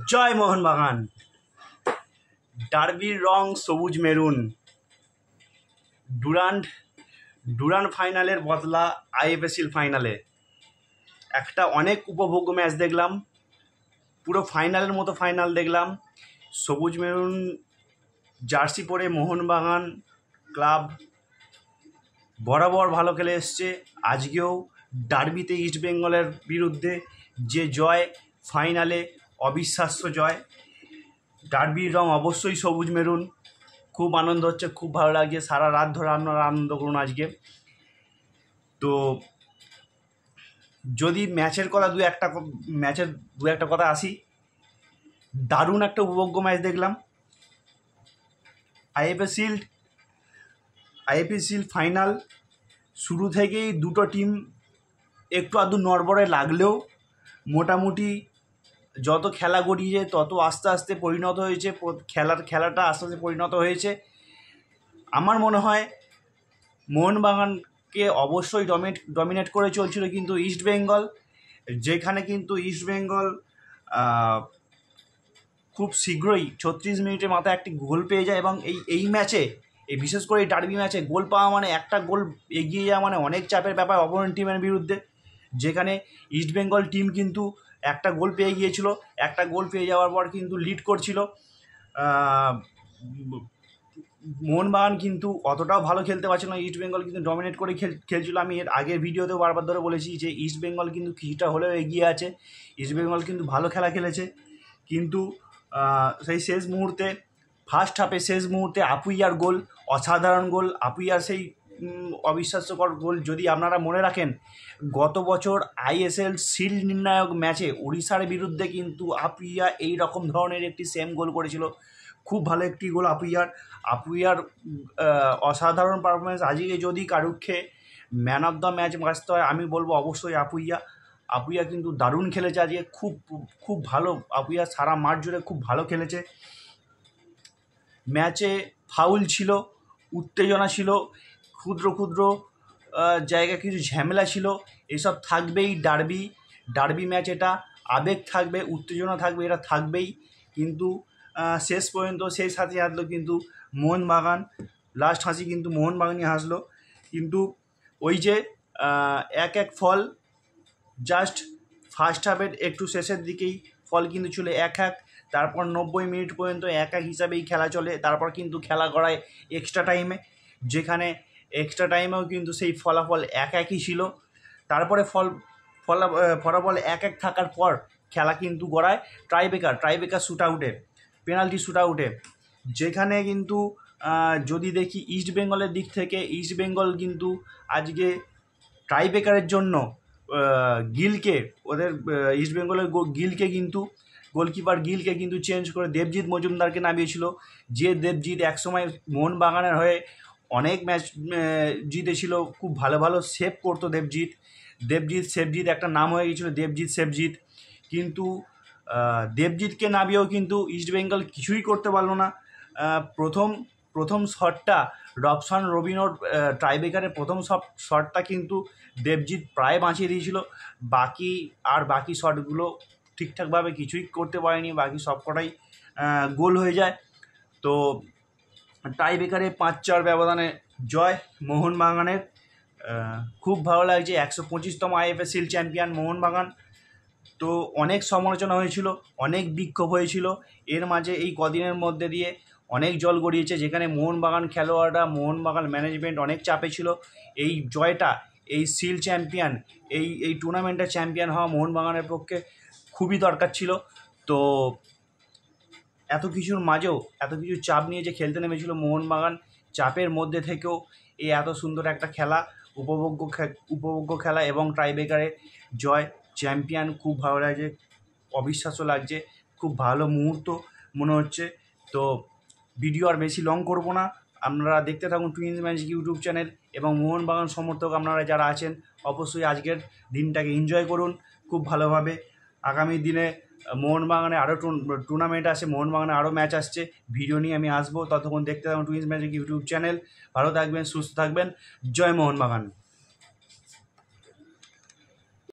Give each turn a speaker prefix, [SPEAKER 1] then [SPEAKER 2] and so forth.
[SPEAKER 1] জয় মোহনবাগান। ডার্বির রং সবুজ maroon. Durand ফাইনালের বদলা আইএফএসিল ফাইনালে একটা অনেক উপভোগ্য ম্যাচ দেখলাম। পুরো ফাইনালের মতো ফাইনাল দেখলাম। সবুজ মেরুন জার্সি পরে মোহনবাগান ক্লাব বরাবর ভালো খেলে এসছে। আজকেও ডার্বিতে ইস্টবেঙ্গলের বিরুদ্ধে যে জয়, ফাইনালে অবিশ্বাস্য জয়। ডার্বির রং অবশ্যই সবুজ মেরুন। খুব আনন্দ হচ্ছে, খুব ভালো লাগছে। সারা রাত ধরে আপনারা আনন্দ করুন আজকে। তো যদি ম্যাচের দু একটা কথা আসি, দারুণ একটা উপভোগ্য ম্যাচ দেখলাম। আইএফএসিল ফাইনাল শুরু থেকেই দুটো টিম একটু আধটু নড়বড়ে লাগলেও মোটামুটি যত খেলা গড়িয়েছে তত আস্তে আস্তে পরিণত হয়েছে, খেলাটা আস্তে আস্তে পরিণত হয়েছে। আমার মনে হয় মোহনবাগানকে অবশ্যই ডমিনেট করে চলছিল কিন্তু ইস্টবেঙ্গল, যেখানে কিন্তু ইস্টবেঙ্গল খুব শীঘ্রই 36 মিনিটের মাথায় একটি গোল পেয়ে যায়। এবং এই ম্যাচে, বিশেষ করে এই ডার্বি ম্যাচে গোল পাওয়া মানে, একটা গোল এগিয়ে যাওয়া মানে অনেক চাপের ব্যাপার অপোনেন্ট টিমের বিরুদ্ধে। যেখানে ইস্টবেঙ্গল টিম কিন্তু একটা গোল পেয়ে গিয়েছিল, একটা গোল পেয়ে যাওয়ার পর কিন্তু লিড করছিল। মোহনবাগান কিন্তু অতটাও ভালো খেলতে পারছিল না, ইস্টবেঙ্গল কিন্তু ডমিনেট করে খেলছিল। আমি এর আগের ভিডিওতেও বারবার ধরে বলেছি যে ইস্টবেঙ্গল কিন্তু কিছুটা হলেও এগিয়ে আছে। ইস্টবেঙ্গল কিন্তু ভালো খেলা খেলেছে, কিন্তু সেই শেষ মুহূর্তে, ফার্স্ট হাফে শেষ মুহূর্তে আপুইয়ার গোল, অসাধারণ গোল। আপুইয়ার সেই অবিশ্বাস্যকর গোল। যদি আপনারা মনে রাখেন, গত বছর আইএসএল শিল্ড নির্ণায়ক ম্যাচে উড়িষ্যার বিরুদ্ধে কিন্তু আপুইয়া এই রকম ধরনের একটি সেম গোল করেছিল। খুব ভালো একটি গোল আপুইয়ার অসাধারণ পারফরমেন্স। আজকে যদি কারুক্ষে ম্যান অফ দ্য ম্যাচ বাঁচতে হয়, আমি বলবো অবশ্যই আপুইয়া কিন্তু দারুণ খেলেছে আজকে। খুব ভালো আপুইয়া সারা মাঠ জুড়ে খুব ভালো খেলেছে। ম্যাচে ফাউল ছিল, উত্তেজনা ছিল, ক্ষুদ্র জায়গায় কিছু ঝামেলা ছিল। এসব থাকবেই। ডার্বি ম্যাচ, এটা আবেগ থাকবে, উত্তেজনা থাকবে, এটা থাকবেই। কিন্তু শেষ পর্যন্ত শেষ হাসি হাসলো কিন্তু মোহনবাগান। লাস্ট হাসি কিন্তু মোহনবাগানই হাসলো। কিন্তু ওই যে এক ফল, জাস্ট ফার্স্ট হাফের একটু শেষের দিকেই ফল কিন্তু ছিল 1-1। তারপর 90 মিনিট পর্যন্ত 1-1 হিসাবেই খেলা চলে। তারপর কিন্তু খেলা গড়ায় এক্সট্রা টাইমে, যেখানে এক্সট্রা টাইমেও কিন্তু সেই ফলাফল 1-1ই ছিল। তারপরে ফলাফল 1-1 থাকার পর খেলা কিন্তু গড়ায় ট্রাইবেকার শ্যুট আউটে, পেনাল্টি শ্যুট আউটে। যেখানে কিন্তু যদি দেখি ইস্টবেঙ্গলের দিক থেকে, ইস্টবেঙ্গল কিন্তু আজকে ট্রাইবেকারের জন্য ইস্টবেঙ্গলের গোলকিপার গিলকে কিন্তু চেঞ্জ করে দেবজিৎ মজুমদারকে নামিয়েছিল। যে দেবজিৎ একসময় মোহনবাগানের হয়ে অনেক ম্যাচ জিতেছিল, খুব ভালো সেভ করতো দেবজিৎ একটা নাম হয়ে গিয়েছিল, দেবজিৎ। কিন্তু দেবজিৎকে নামিয়েও কিন্তু ইস্টবেঙ্গল কিছুই করতে পারলো না। প্রথম শটটা রবসান রবিনোর ট্রাইবেকারের প্রথম শটটা কিন্তু দেবজিৎ প্রায় বাঁচিয়ে দিয়েছিল। বাকি শটগুলো ঠিকঠাকভাবে কিছুই করতে পারেনি, বাকি সবকটাই গোল হয়ে যায়। তো টাইবেকারে 5-4 ব্যবধানে জয় মোহনবাগানের। খুব ভালো লাগছে। 125তম আইএফএসিল চ্যাম্পিয়ন মোহনবাগান। তো অনেক সমালোচনা হয়েছিল, অনেক বিক্ষোভ হয়েছিল। এর মাঝে এই কদিনের মধ্যে দিয়ে অনেক জল গড়িয়েছে, যেখানে মোহনবাগান খেলোয়াড়রা, মোহনবাগান ম্যানেজমেন্ট অনেক চাপে ছিল। এই জয়টা, এই সিল চ্যাম্পিয়ন, এই টুর্নামেন্টের চ্যাম্পিয়ন হওয়া মোহনবাগানের পক্ষে খুবই দরকার ছিল। তো এত কিছুর মাঝেও, এত কিছু চাপ নিয়ে যে খেলতে নেমেছিল মোহনবাগান, চাপের মধ্যে থেকেও এই এত সুন্দর একটা খেলা, উপভোগ্য খেলা এবং ট্রাইবেকারে জয়, চ্যাম্পিয়ন। খুব ভালো লাগছে, অবিশ্বাস্য লাগছে, খুব ভালো মুহূর্ত মনে হচ্ছে। তো ভিডিও আর বেশি লং করব না, আপনারা দেখতে থাকুন টুইন্স ম্যাজিক ইউটিউব চ্যানেল। এবং মোহনবাগান সমর্থক আপনারা যারা আছেন, অবশ্যই আজকের দিনটাকে এনজয় করুন খুব ভালোভাবে। আগামী দিনে মোহনবাগানে আরও টুর্নামেন্ট আসে, মোহনবাগানে আরও ম্যাচ আসছে, ভিডিও নিয়ে আমি আসবো। ততক্ষণ দেখতে থাকুন টুইন্স ম্যাজিক ইউটিউব চ্যানেল। ভালো থাকবেন, সুস্থ থাকবেন। জয় মোহনবাগান।